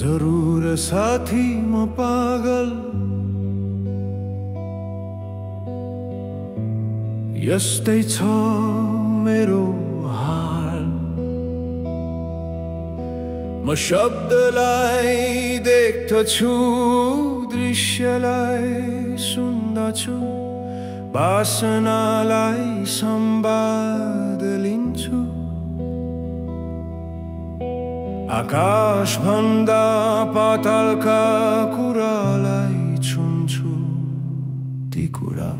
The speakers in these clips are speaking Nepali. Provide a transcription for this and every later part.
जरूर साथी म पागल यस्तै छ मेरो हाल। म शब्दलाई देख्दछु, दृश्यलाई सुन्दछु, वासनालाई संवाद लिन्छु। आकाश भन्दा पातालका कुरालाई छुन्छु, ती कुरा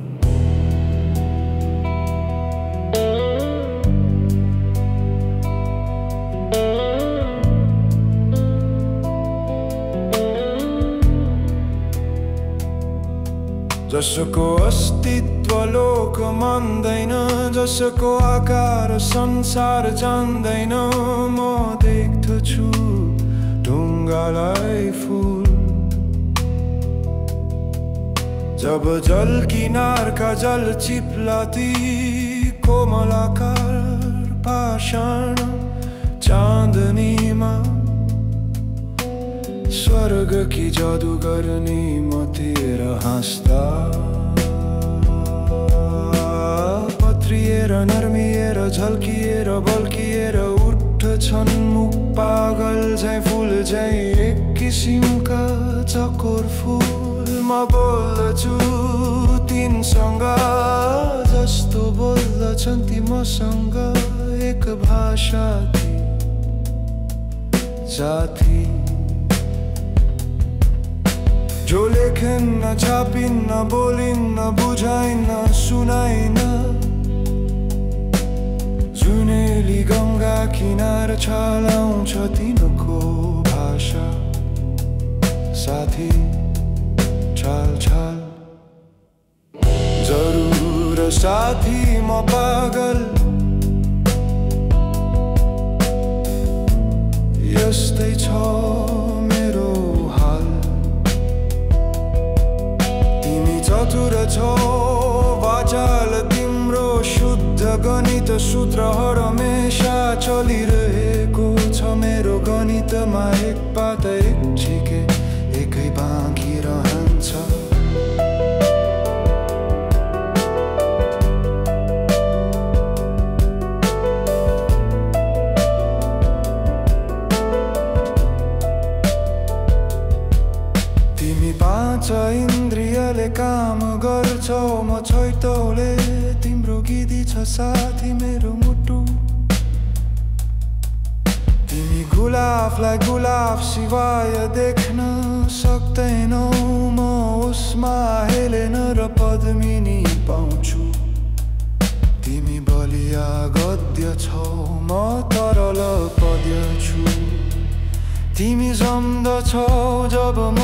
जसको अस्तित्व लोक मान्दैन, जसको आकार संसार जान्दैन। म देख्दछु ढुङ्गालाई फुल, जब जल किनारका जल चिप्ला ती कोमलाकार पाषाण चाँदनीमा। स्वर्ग की जादूगरनी म तेरा हाँस्दा, पत्रिएर नर्मिएर झल्किएर बल्किएर उठ्छन् मुख पागल झैं फुल झैं एक किसिमका चकोर फुल। म बोल्दछु तिनसँग जस्तो बोल्दछन् ती मसँग, एक भाषा ती साथी। जो लेखिन्न, छापिन्न, बोलिन्न, बुझाइन्न, सुनाइन्न। जुनेली गङ्गा किनार छलाउँछ तिनको भाषा साथी, छाल छाल। जरुर साथी म पागल यस्तै छ मेरो हाल। चतुर छौ वाचाल, तिम्रो शुद्ध गणित सूत्र हमेशा चलिरहेको छ। मेरो गणितमा एक पात एक झिके एकै बाँकी रहन्छ। तिमी पाँच इन्द्रियले काम गर्छौ, म छैटौले तिम्रो गिदी छ साथी मेरो मुटु। तिमी गुलाफलाई गुलाफ सिवाय देख्न सक्दैनौ, म उसमा हेलेन र पद्मिनी पाउँछु। तिमी बलिया गद्य छौ, म तरल पद्य छु। तिमी जम्दछौ जब म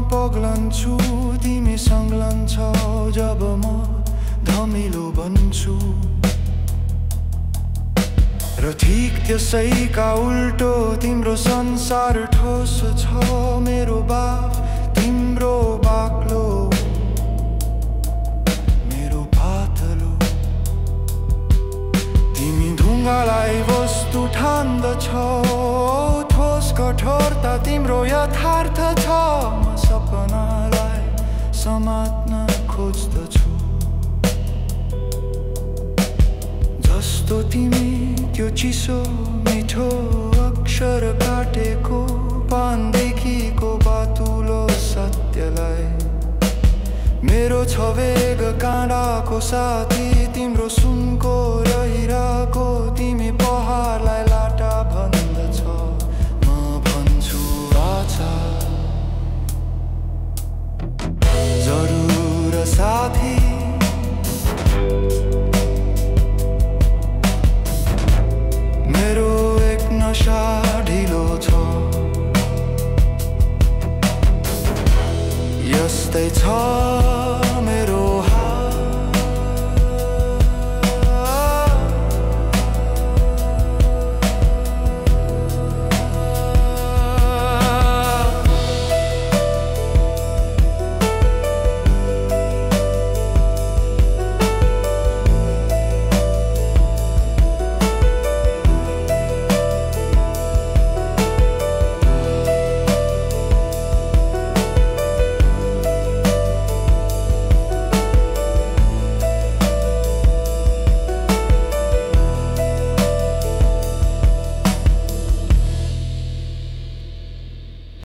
पग्लन्छु, तिमी सङ्लन्छौ जब म धमिलो बन्छु। र ठिक त्यसैका उल्टो तिम्रो संसार ठोस छ। मेरो बाफ तिम्रो बाक्लो, मेरो पातलो। तिमी ढुङ्गालाई वस्तु ठान्दछौ, ठोस कठोरता तिम्रो यथार्थ छ। म सपनालाई समात्न खोज्दछु, जस्तो तिमी त्यो चिसो मिठो अक्षर काटेको पानदेखिको बातुलो सत्यलाई। मेरो छ वेग काँडाको साथी, तिम्रो सुनको रहिराको। तिमी पहाडलाई लाटा भन्दछौ, म भन्छु आछा। जरुर साथी मेरो एक नशा ढिलो छ, यस्तै छ